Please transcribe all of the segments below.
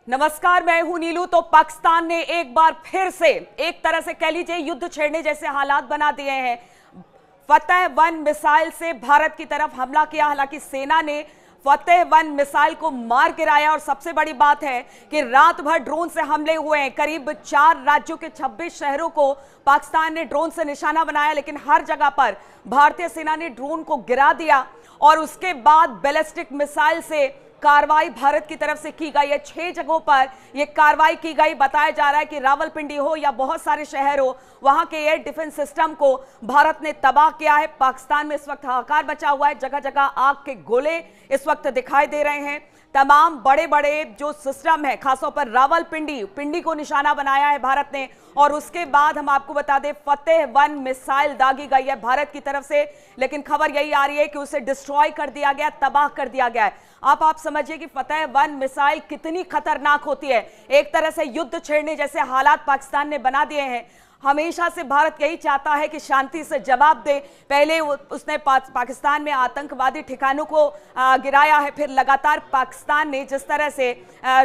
नमस्कार, मैं हूं नीलू। तो पाकिस्तान ने एक बार फिर से एक तरह से कह लीजिए युद्ध छेड़ने जैसे हालात बना दिए हैं। फतेह-1 मिसाइल से भारत की तरफ हमला किया। हालांकि सेना ने फतेह-1 मिसाइल को मार गिराया और सबसे बड़ी बात है कि रात भर ड्रोन से हमले हुए हैं। करीब 4 राज्यों के 26 शहरों को पाकिस्तान ने ड्रोन से निशाना बनाया, लेकिन हर जगह पर भारतीय सेना ने ड्रोन को गिरा दिया और उसके बाद बैलिस्टिक मिसाइल से कार्रवाई भारत की तरफ से की गई है। 6 जगहों पर यह कार्रवाई की गई। बताया जा रहा है कि रावलपिंडी हो या बहुत सारे शहर हो, वहां के एयर डिफेंस सिस्टम को भारत ने तबाह किया है। पाकिस्तान में इस वक्त हाहाकार मचा हुआ है। जगह जगह आग के गोले इस वक्त दिखाई दे रहे हैं। तमाम बड़े बड़े जो सिस्टम है, खासतौर पर रावलपिंडी को निशाना बनाया है भारत ने। और उसके बाद हम आपको बता दें, फतेह-1 मिसाइल दागी गई है भारत की तरफ से, लेकिन खबर यही आ रही है कि उसे डिस्ट्रॉय कर दिया गया, तबाह कर दिया गया है। आप समझिए कि फतेह-1 मिसाइल कितनी खतरनाक होती है। एक तरह से युद्ध छेड़ने जैसे हालात पाकिस्तान ने बना दिए हैं। हमेशा से भारत यही चाहता है कि शांति से जवाब दे। पहले उसने पाकिस्तान में आतंकवादी ठिकानों को गिराया है, फिर लगातार पाकिस्तान ने जिस तरह से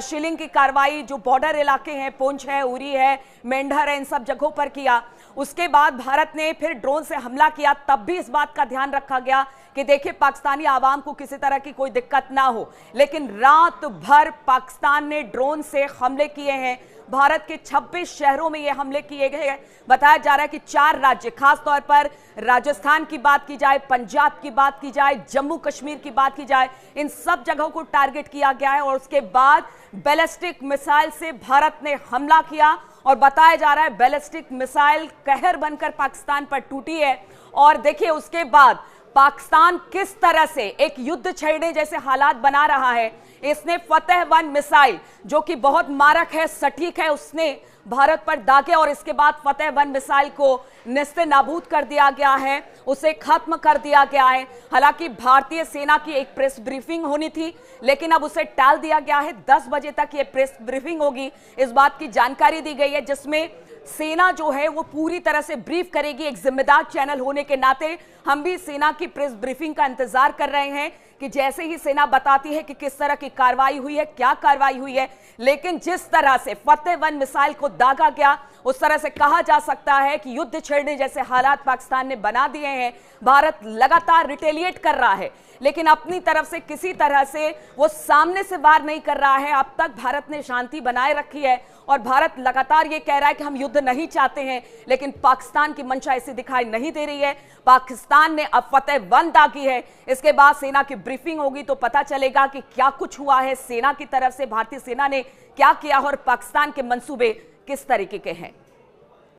शिलिंग की कार्रवाई जो बॉर्डर इलाके हैं, पुंछ है, उरी है, मेंढर है, इन सब जगहों पर किया। उसके बाद भारत ने फिर ड्रोन से हमला किया। तब भी इस बात का ध्यान रखा गया कि देखिए पाकिस्तानी आवाम को किसी तरह की कोई दिक्कत ना हो, लेकिन रात भर पाकिस्तान ने ड्रोन से हमले किए हैं। भारत के 26 शहरों में ये हमले किए गए हैं। बताया जा रहा है कि 4 राज्य, खास तौर पर राजस्थान की बात की जाए, पंजाब की बात की जाए, जम्मू कश्मीर की बात की जाए, इन सब जगहों को टारगेट किया गया है। और उसके बाद बैलिस्टिक मिसाइल से भारत ने हमला किया और बताया जा रहा है बैलिस्टिक मिसाइल कहर बनकर पाकिस्तान पर टूटी है। और देखिए उसके बाद पाकिस्तान किस तरह से एक युद्ध छेड़ने जैसे हालात बना रहा है। इसने फतेह-1 मिसाइल जो कि बहुत मारक है, सटीक है, उसने भारत पर दागे और इसके बाद फतेह-1 मिसाइल को नेस्ते नाबूद कर दिया गया है, उसे खत्म कर दिया गया है। हालांकि भारतीय सेना की एक प्रेस ब्रीफिंग होनी थी, लेकिन अब उसे टाल दिया गया है। 10 बजे तक ये प्रेस ब्रीफिंग होगी, इस बात की जानकारी दी गई है, जिसमें सेना जो है वो पूरी तरह से ब्रीफ करेगी। एक जिम्मेदार चैनल होने के नाते हम भी सेना की प्रेस ब्रीफिंग का इंतजार कर रहे हैं कि जैसे ही सेना बताती है कि किस तरह की कार्रवाई हुई है, क्या कार्रवाई हुई है। लेकिन जिस तरह से फतेह-1 मिसाइल को दागा गया, उस तरह से कहा जा सकता है कि युद्ध छेड़ने जैसे हालात पाकिस्तान ने बना दिए हैं। भारत लगातार रिटेलिएट कर रहा है, लेकिन अपनी तरफ से किसी तरह से वो सामने से वार नहीं कर रहा है। अब तक भारत ने शांति बनाए रखी है और भारत लगातार ये कह रहा है कि हम युद्ध नहीं चाहते हैं, लेकिन पाकिस्तान की मंशा ऐसी दिखाई नहीं दे रही है। पाकिस्तान ने अब फतेह-1 दागी है। इसके बाद सेना की ब्रीफिंग होगी तो पता चलेगा कि क्या कुछ हुआ है, सेना की तरफ से भारतीय सेना ने क्या किया और पाकिस्तान के मंसूबे किस तरीके के हैं।